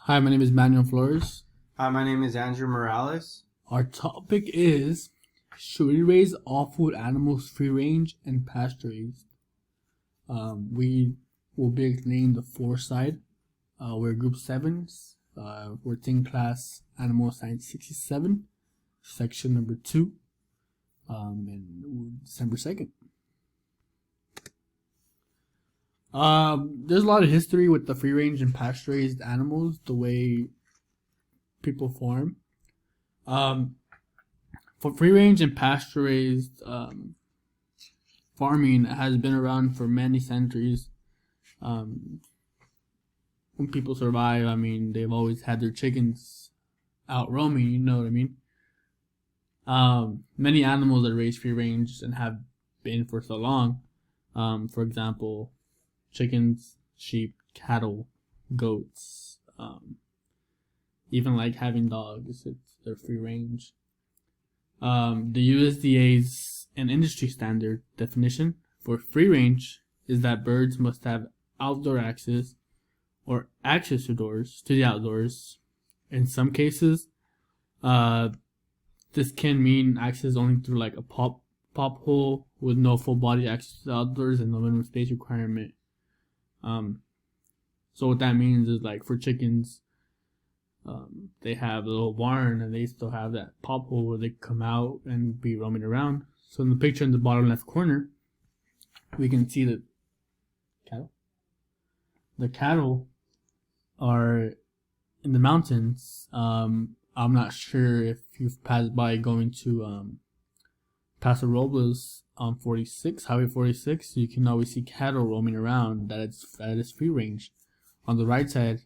Hi, my name is Manuel Flores. Hi, my name is Andrew Morales. Our topic is: should we raise all food animals free range and pasture raised? We will be explaining the foresight. We're group 7s. We're in class Animal Science 67, section number 2, and December 2nd. There's a lot of history with the free range and pasture raised animals, the way people farm. For free range and pasture raised farming has been around for many centuries. When people survive, they've always had their chickens out roaming, you know what I mean? Many animals that raise free range and have been for so long, for example, chickens, sheep, cattle, goats, even like having dogs, they're free range. The USDA's an industry standard definition for free range is that birds must have outdoor access or access to the outdoors. In some cases, this can mean access only through like a pop hole with no full body access to the outdoors and no minimum space requirement. So what that means is, like, for chickens, they have a little barn and they still have that pop hole where they come out and be roaming around. So in the picture in the bottom left corner, we can see the cattle. The cattle are in the mountains. I'm not sure if you've passed by going to Paso Robles on 46, Highway 46. You can always see cattle roaming around. That is free range. On the right side,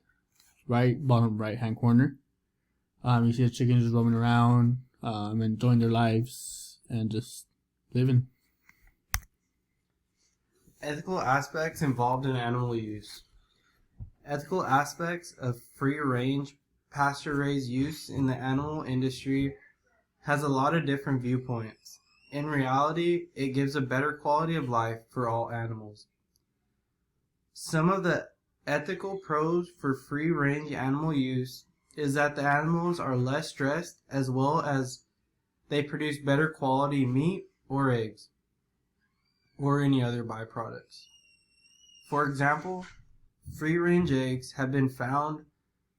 bottom right hand corner, you see the chickens just roaming around, enjoying their lives and just living. Ethical aspects involved in animal use. Ethical aspects of free-range, pasture-raised use in the animal industry has a lot of different viewpoints. In reality, it gives a better quality of life for all animals. Some of the ethical pros for free-range animal use is that the animals are less stressed, as well as they produce better quality meat or eggs or any other byproducts. For example, free-range eggs have been found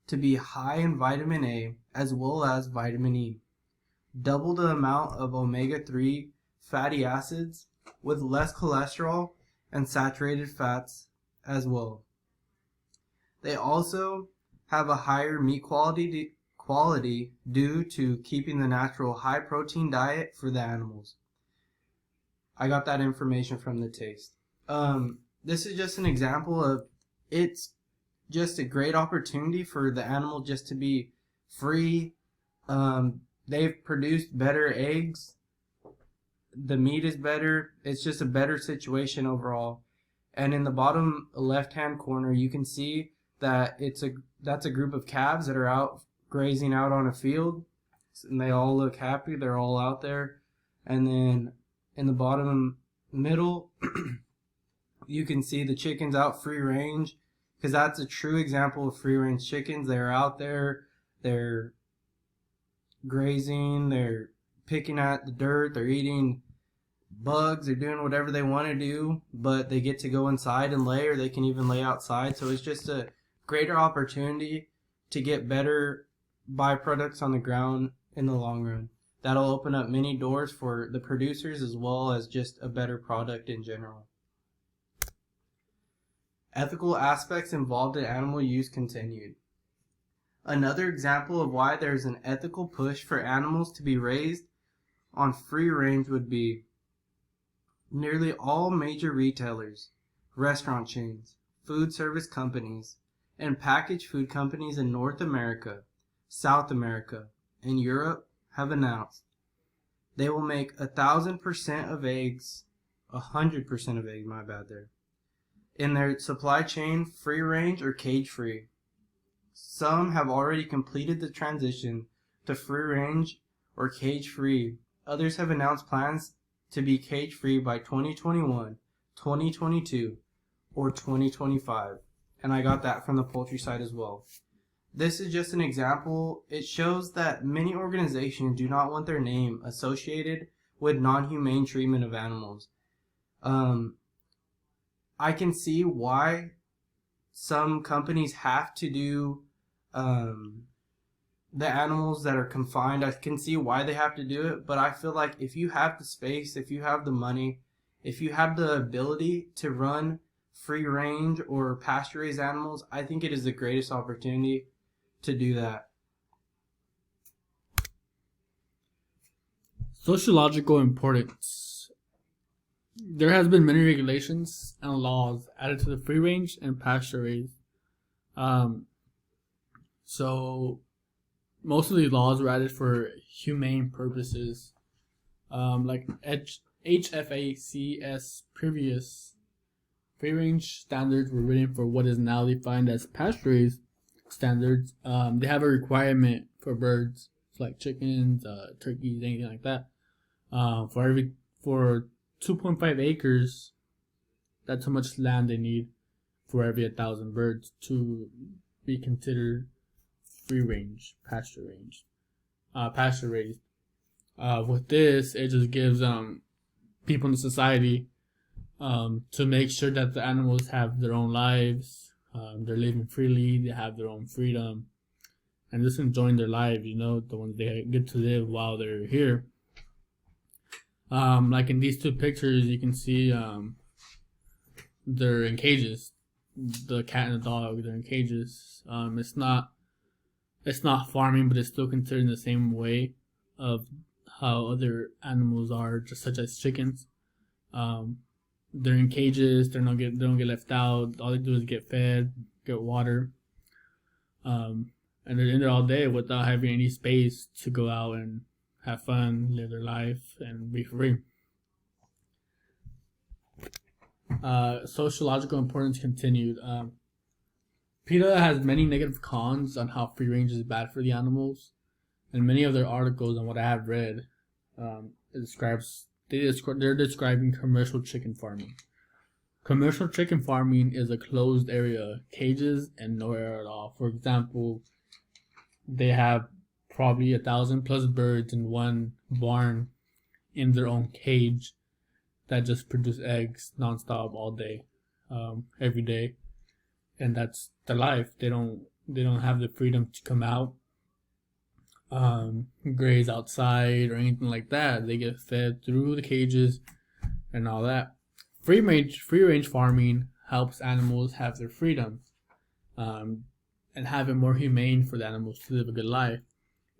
to be high in vitamin A as well as vitamin E, double the amount of omega-3 fatty acids with less cholesterol and saturated fats as well. They also have a higher meat quality due to keeping the natural high protein diet for the animals. I got that information from the taste. This is just an example of, it's just a great opportunity for the animal just to be free. They've produced better eggs. The meat is better. It's just a better situation overall. And in the bottom left-hand corner, you can see that that's a group of calves that are out grazing out on a field, and they all look happy. They're all out there. And then in the bottom middle, you can see the chickens out free range, because that's a true example of free range chickens. They're out there, they're grazing, they're picking at the dirt, they're eating bugs, they're doing whatever they want to do, but they get to go inside and lay, or they can even lay outside. So it's just a greater opportunity to get better byproducts on the ground in the long run. That'll open up many doors for the producers as well as just a better product in general. Ethical aspects involved in animal use continued. Another example of why there's an ethical push for animals to be raised on free range would be nearly all major retailers, restaurant chains, food service companies, and packaged food companies in North America, South America, and Europe have announced they will make 1,000% of eggs, 100% of eggs, in their supply chain free range or cage free. Some have already completed the transition to free range or cage free. Others have announced plans to be cage free by 2021, 2022, or 2025. And I got that from the poultry side as well. This is just an example. It shows that many organizations do not want their name associated with non-humane treatment of animals. I can see why some companies have to do the animals that are confined. I can see why they have to do it, but I feel like if you have the space, if you have the money, if you have the ability to run free range or pasture raised animals, I think it is the greatest opportunity to do that. Sociological importance. There has been many regulations and laws added to the free range and pasture raised. So most of these laws were added for humane purposes. Like HFACS previous free range standards were written for what is now defined as pasture raised standards. They have a requirement for birds, like chickens, turkeys, anything like that. For 2.5 acres, that's how much land they need for every 1,000 birds to be considered free range, pasture raised. With this, it just gives people in society to make sure that the animals have their own lives, they're living freely, they have their own freedom, and just enjoying their lives. The ones they get to live while they're here. Like in these two pictures, you can see they're in cages. The cat and the dog, they're in cages. It's not farming, but it's still considered in the same way of how other animals are, just such as chickens. They're in cages. They don't get left out. All they do is get fed, get water, and they're in there all day without having any space to go out and have fun, live their life, and be free. Sociological importance continued. PETA has many negative cons on how free range is bad for the animals, and many of their articles and what I have read, they're describing commercial chicken farming. Commercial chicken farming is a closed area, cages, and no air at all. For example, they have probably 1,000 plus birds in one barn in their own cage that just produce eggs nonstop all day, every day, and that's their life. They don't have the freedom to come out, graze outside or anything like that. They get fed through the cages and all that. Free range farming helps animals have their freedom, and have it more humane for the animals to live a good life.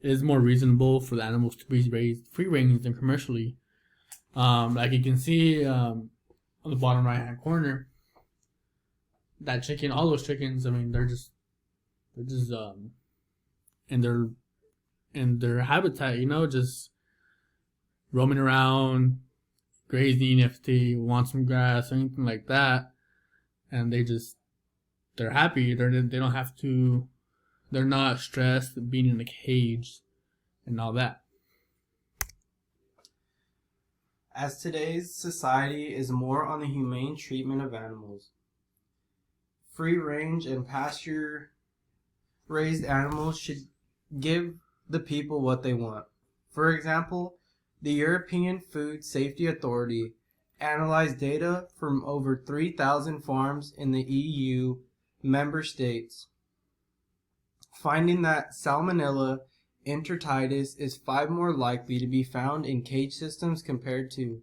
It is more reasonable for the animals to be raised free range than commercially. Like you can see on the bottom right hand corner, that chicken, all those chickens, I mean, they're just in their habitat, just roaming around, grazing if they want some grass or anything like that, and they're happy. They don't have to. They're not stressed being in a cage and all that. As today's society is more on the humane treatment of animals, free range and pasture raised animals should give the people what they want. For example, the European Food Safety Authority analyzed data from over 3,000 farms in the EU member states, finding that Salmonella enteritis is 5 more likely to be found in cage systems compared to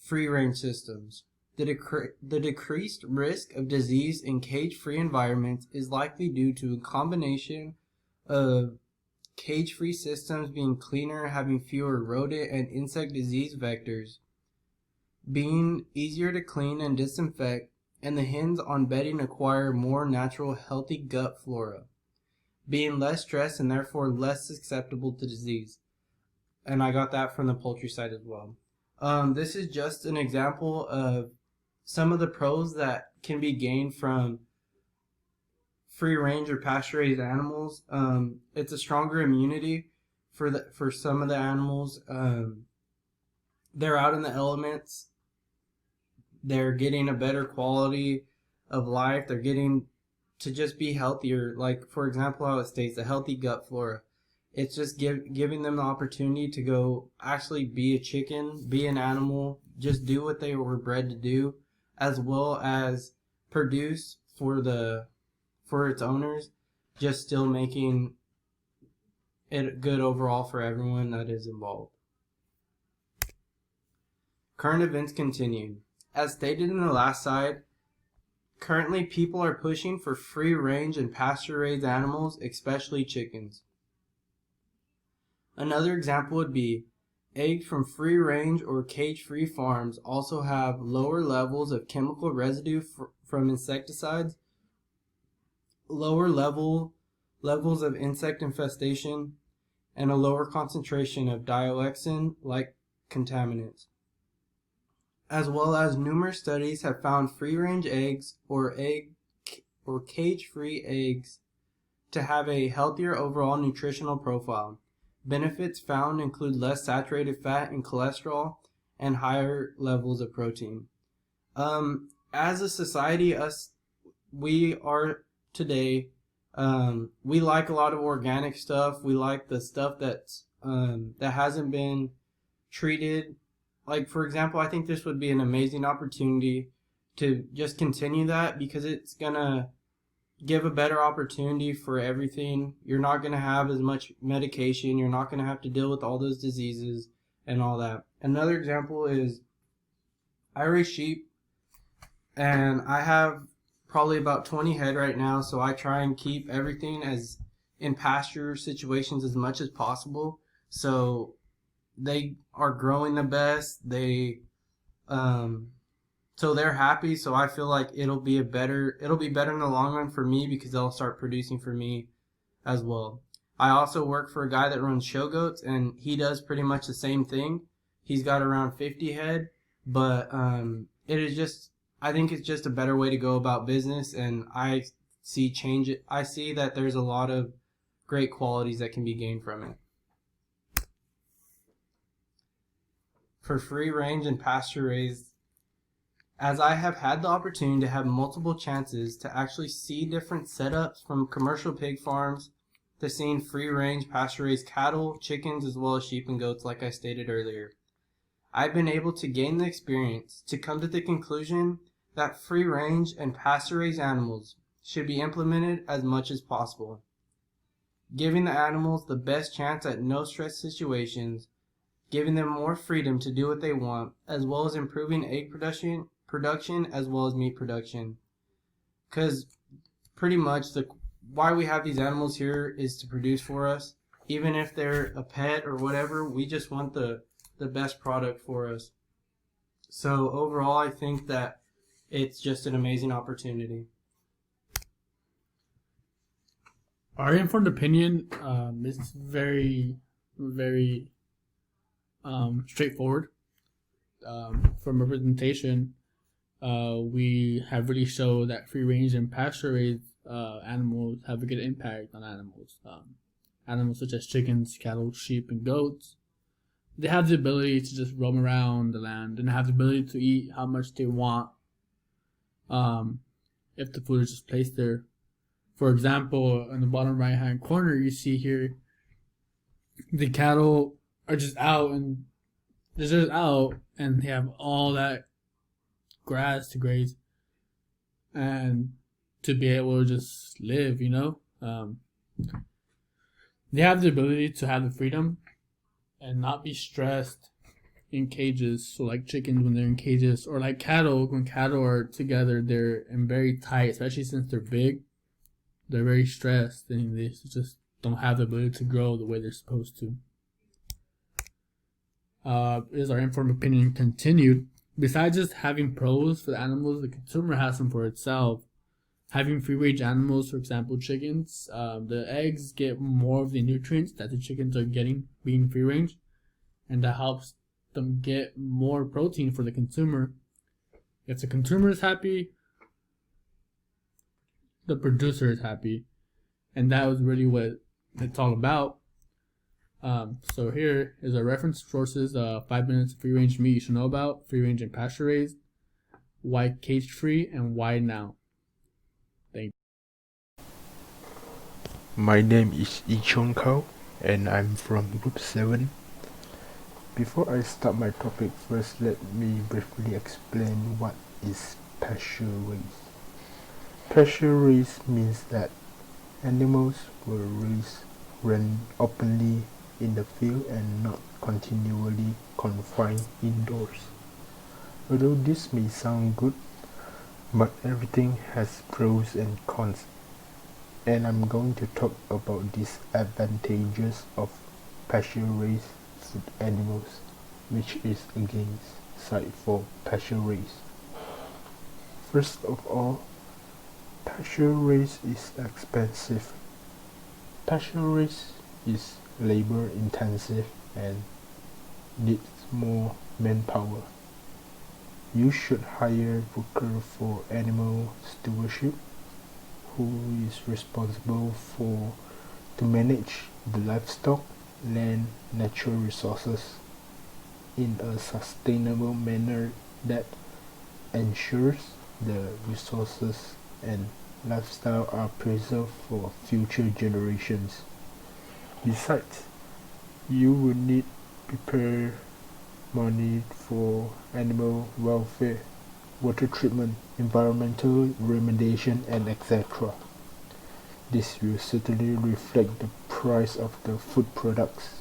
free-range systems. The decreased risk of disease in cage-free environments is likely due to a combination of cage-free systems being cleaner, having fewer rodent and insect disease vectors, being easier to clean and disinfect, and the hens on bedding acquire more natural, healthy gut flora, being less stressed and therefore less susceptible to disease. And I got that from the poultry side as well. This is just an example of some of the pros that can be gained from free range or pasture raised animals. It's a stronger immunity for some of the animals. They're out in the elements. They're getting a better quality of life. They're getting to just be healthier. Like, for example, how it states a healthy gut flora. It's just giving them the opportunity to go actually be a chicken, be an animal, just do what they were bred to do, as well as produce for its owners, just still making it good overall for everyone that is involved. Current events continued. As stated in the last slide, currently people are pushing for free range and pasture raised animals, especially chickens. Another example would be eggs from free range or cage free farms also have lower levels of chemical residue from insecticides, lower levels of insect infestation, and a lower concentration of dioxin like contaminants. As well as numerous studies have found free range eggs or cage free eggs to have a healthier overall nutritional profile. Benefits found include less saturated fat and cholesterol and higher levels of protein. As a society, we are today, we like a lot of organic stuff. We like the stuff that's that hasn't been treated. Like, for example, I think this would be an amazing opportunity to just continue that, because it's gonna give a better opportunity for everything. You're not going to have as much medication. You're not going to have to deal with all those diseases and all that. Another example is I raise sheep, and I have probably about 20 head right now, so I try and keep everything as in pasture situations as much as possible. So they are growing the best. So they're happy, so I feel like it'll be better in the long run for me, because they'll start producing for me as well. I also work for a guy that runs show goats, and he does pretty much the same thing. He's got around 50 head, but I think it's just a better way to go about business, and I see that there's a lot of great qualities that can be gained from it. For free range and pasture raised, as I have had the opportunity to have multiple chances to actually see different setups from commercial pig farms to seeing free range pasture raised cattle, chickens, as well as sheep and goats, like I stated earlier, I've been able to gain the experience to come to the conclusion that free range and pasture raised animals should be implemented as much as possible, giving the animals the best chance at no stress situations, giving them more freedom to do what they want, as well as improving egg production as well as meat production. Because pretty much why we have these animals here is to produce for us. Even if they're a pet or whatever, we just want the best product for us. So overall, I think that it's just an amazing opportunity. Our informed opinion is very, very straightforward. From representation, we have really showed that free range and pasture raised animals have a good impact on animals. Animals such as chickens, cattle, sheep, and goats, they have the ability to just roam around the land and have the ability to eat how much they want if the food is just placed there. For example, in the bottom right hand corner, you see here the cattle are just out, and they're just out, and they have all that grass to graze and to be able to just live, they have the ability to have the freedom and not be stressed in cages. So like chickens when they're in cages, or like cattle, when cattle are together, they're in very tight, especially since they're big, they're very stressed and they just don't have the ability to grow the way they're supposed to. Is our informed opinion continued? Besides just having pros for the animals, the consumer has them for itself. Having free range animals, for example chickens, the eggs get more of the nutrients that the chickens are getting being free range, and that helps them get more protein for the consumer. If the consumer is happy, the producer is happy, and that was really what it's all about. So here is our reference sources: 5 minutes of free range meat you should know about, free range and pasture raised, why cage free, and why now. Thank you. My name is Ichong Kao and I'm from Group 7. Before I start my topic, first let me briefly explain what is pasture raised. Pasture raised means that animals were run openly in the field and not continually confined indoors. Although this may sound good, but everything has pros and cons, and I'm going to talk about these advantages of pasture-raised food animals, which is against side for pasture-raised. First of all, pasture-raised is expensive. Pasture-raised is labor-intensive and needs more manpower. You should hire a worker for animal stewardship who is responsible to manage the livestock, land, natural resources in a sustainable manner that ensures the resources and lifestyle are preserved for future generations. Besides, you will need prepare money for animal welfare, water treatment, environmental remediation, and etc. This will certainly reflect the price of the food products.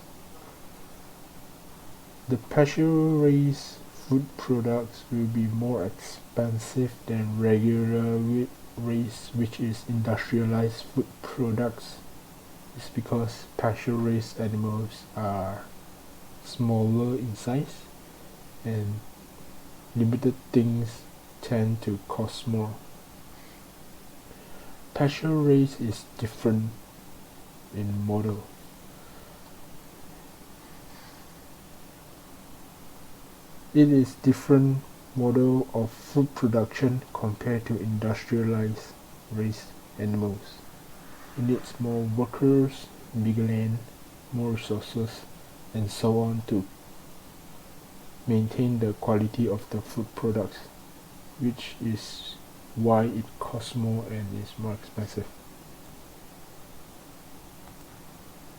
The pasture-raised food products will be more expensive than regular raised, which is industrialized food products. It's because pasture-raised animals are smaller in size and limited things tend to cost more. Pasture raised is different in model. It is different model of food production compared to industrialized raised animals. It needs more workers, bigger land, more resources, and so on to maintain the quality of the food products, which is why it costs more and is more expensive.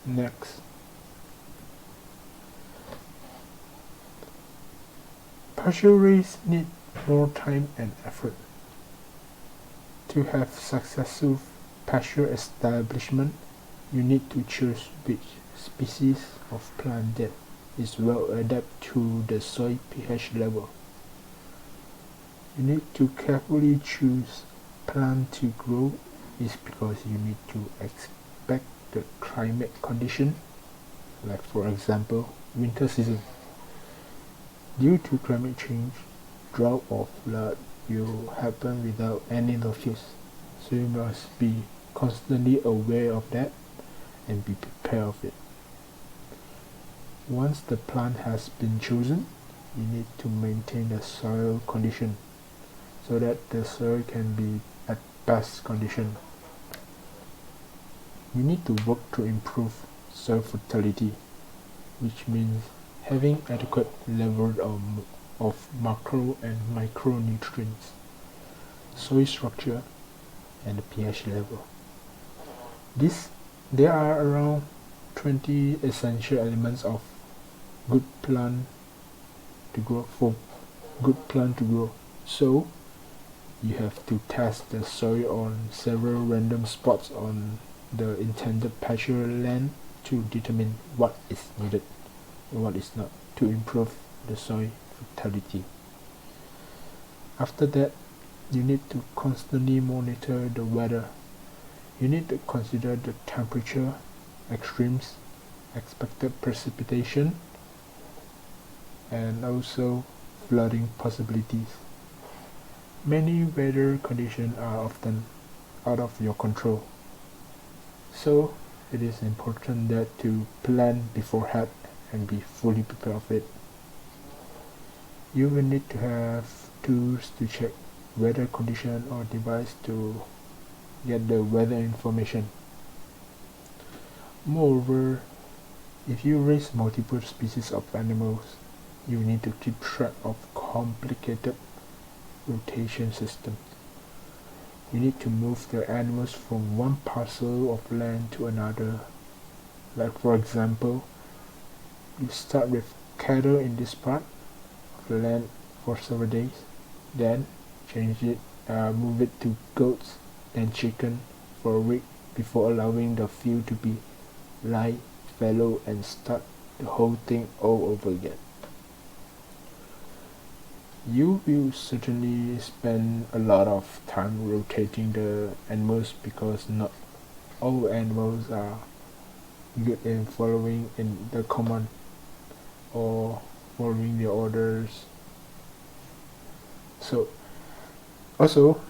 Next, pasture raised need more time and effort. To have successful pasture establishment, you need to choose which species of plant that is well adapted to the soil pH level. You need to carefully choose plant to grow is because you need to expect the climate condition, like for example winter season. Due to climate change, drought or flood will happen without any notice, so you must be constantly aware of that and be prepared of it. Once the plant has been chosen, you need to maintain the soil condition so that the soil can be at best condition. You need to work to improve soil fertility, which means having adequate level of macro and micronutrients, soil structure, and the pH level. There are around 20 essential elements of good plant to grow. So you have to test the soil on several random spots on the intended pasture land to determine what is needed and what is not to improve the soil fertility. After that, you need to constantly monitor the weather. You need to consider the temperature extremes, expected precipitation, and also flooding possibilities. Many weather conditions are often out of your control, so it is important that to plan beforehand and be fully prepared of it. You will need to have tools to check weather condition or device to get the weather information. Moreover, if you raise multiple species of animals, you need to keep track of complicated rotation systems. you need to move the animals from one parcel of land to another. Like for example, you start with cattle in this part of the land for several days, then move it to goats, then chicken for a week before allowing the field to be lie fallow and start the whole thing all over again. You will certainly spend a lot of time rotating the animals because not all animals are good in following in the command or following the orders. So also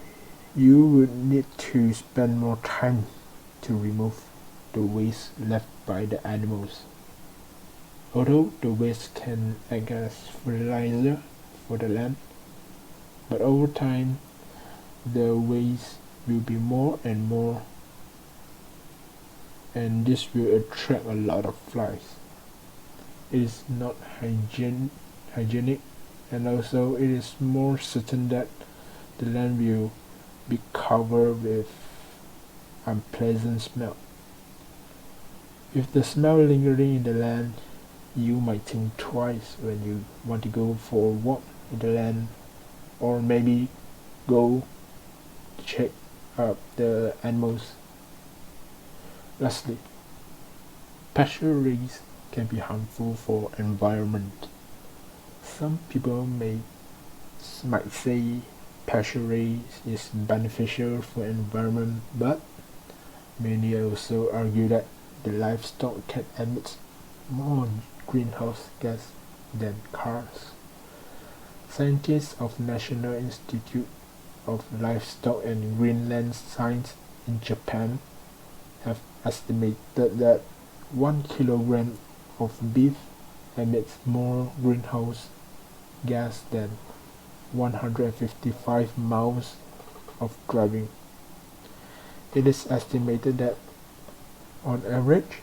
you would need to spend more time to remove the waste left by the animals. Although the waste can act as fertilizer for the land, but over time the waste will be more and more, and this will attract a lot of flies. It is not hygienic, and also it is more certain that the land will be covered with unpleasant smell. If the smell lingering in the land, you might think twice when you want to go for a walk in the land, or maybe go check up the animals. Lastly, pasture raised can be harmful for environment. Some people might say pasture raised is beneficial for environment, but many also argue that the livestock can emit more greenhouse gas than cars. Scientists of National Institute of Livestock and Greenland Science in Japan have estimated that 1 kilogram of beef emits more greenhouse gas than 155 miles of driving. It is estimated that on average,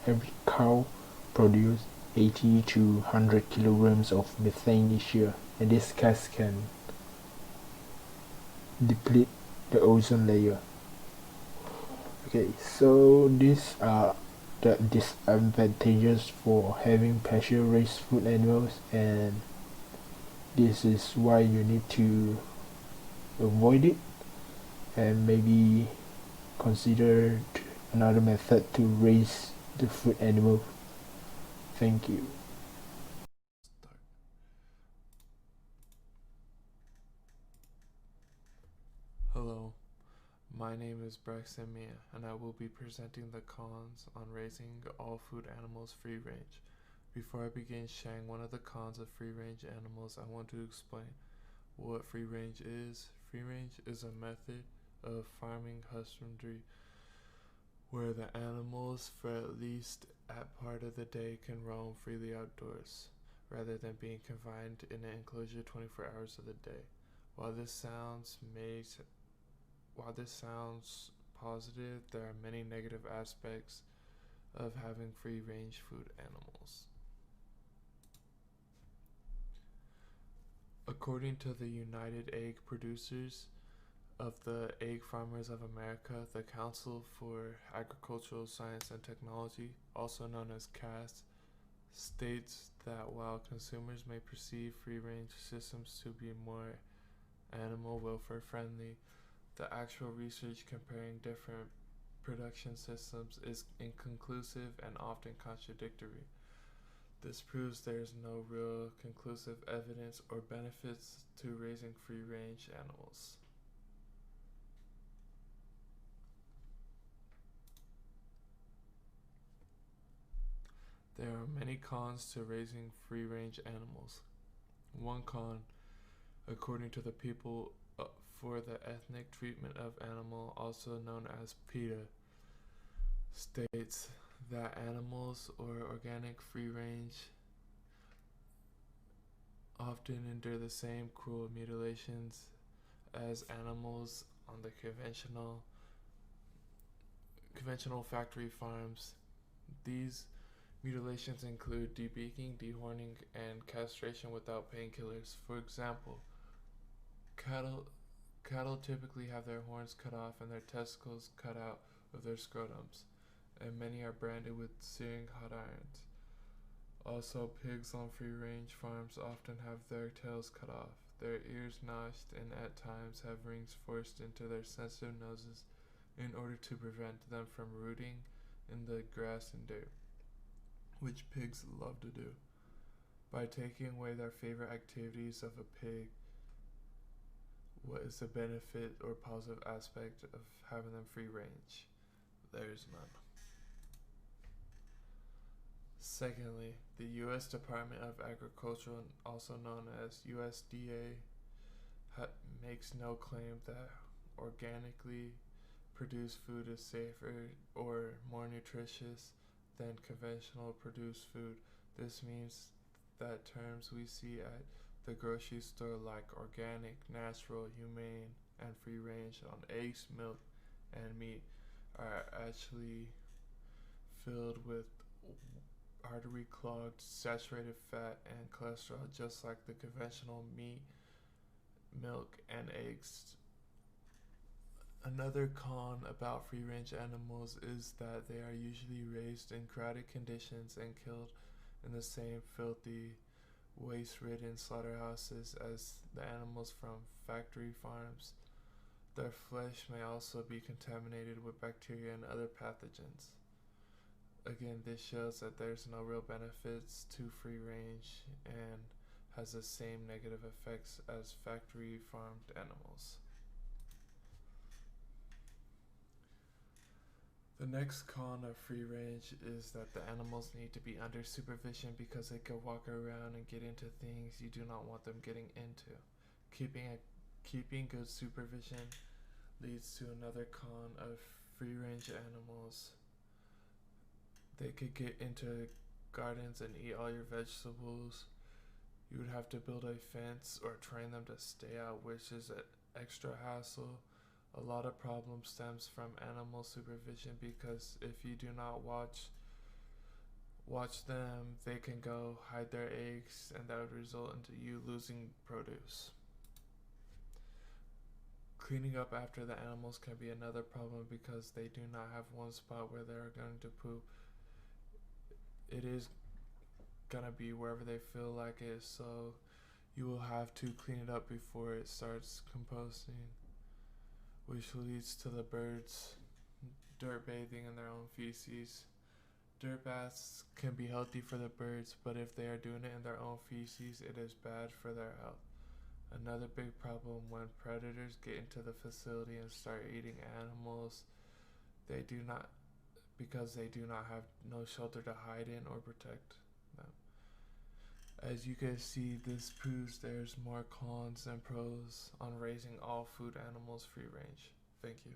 every cow produces 80 to 100 kilograms of methane each year, and this gas can deplete the ozone layer. Okay, so these are the disadvantages for having pasture raised food animals, and this is why you need to avoid it and maybe consider another method to raise the food animal. Thank you. Hello, my name is Braxton Mia, and I will be presenting the cons on raising all food animals free range. Before I begin sharing one of the cons of free range animals, I want to explain what free range is. Free range is a method of farming husbandry where the animals, for at least a part of the day, can roam freely outdoors, rather than being confined in an enclosure 24 hours of the day. While this sounds positive, there are many negative aspects of having free-range food animals. According to the United Egg Producers of the Egg Farmers of America, the Council for Agricultural Science and Technology, also known as CAST, states that while consumers may perceive free-range systems to be more animal welfare friendly, the actual research comparing different production systems is inconclusive and often contradictory. This proves there is no real conclusive evidence or benefits to raising free-range animals. There are many cons to raising free-range animals. One con, according to the people for the Ethnic Treatment of Animal, also known as PETA, states that animals or organic free-range often endure the same cruel mutilations as animals on the conventional factory farms. These mutilations include debeaking, dehorning, and castration without painkillers. For example, Cattle typically have their horns cut off and their testicles cut out of their scrotums, and many are branded with searing hot irons. Also, pigs on free-range farms often have their tails cut off, their ears notched, and at times have rings forced into their sensitive noses in order to prevent them from rooting in the grass and dirt, which pigs love to do. By taking away their favorite activities of a pig, what is the benefit or positive aspect of having them free range? There's none. Secondly, the U.S. Department of Agriculture, also known as USDA, makes no claim that organically produced food is safer or more nutritious than conventional produced food. This means that terms we see at the grocery store like organic, natural, humane, and free range on eggs, milk, and meat are actually filled with artery clogged, saturated fat, and cholesterol, just like the conventional meat, milk, and eggs. Another con about free range animals is that they are usually raised in crowded conditions and killed in the same filthy, waste-ridden slaughterhouses as the animals from factory farms. Their flesh may also be contaminated with bacteria and other pathogens. Again, this shows that there's no real benefits to free range and has the same negative effects as factory farmed animals. The next con of free range is that the animals need to be under supervision because they can walk around and get into things you do not want them getting into. Keeping good supervision leads to another con of free range animals. They could get into gardens and eat all your vegetables. You would have to build a fence or train them to stay out, which is an extra hassle. A lot of problems stems from animal supervision because if you do not watch them, they can go hide their eggs, and that would result into you losing produce. Cleaning up after the animals can be another problem because they do not have one spot where they're going to poop. It is gonna be wherever they feel like it, so you will have to clean it up before it starts composting, which leads to the birds dirt bathing in their own feces. Dirt baths can be healthy for the birds, but if they are doing it in their own feces, it is bad for their health. Another big problem when predators get into the facility and start eating animals, because they do not have no shelter to hide in or protect them. As you can see, this proves there's more cons than pros on raising all food animals free range. Thank you.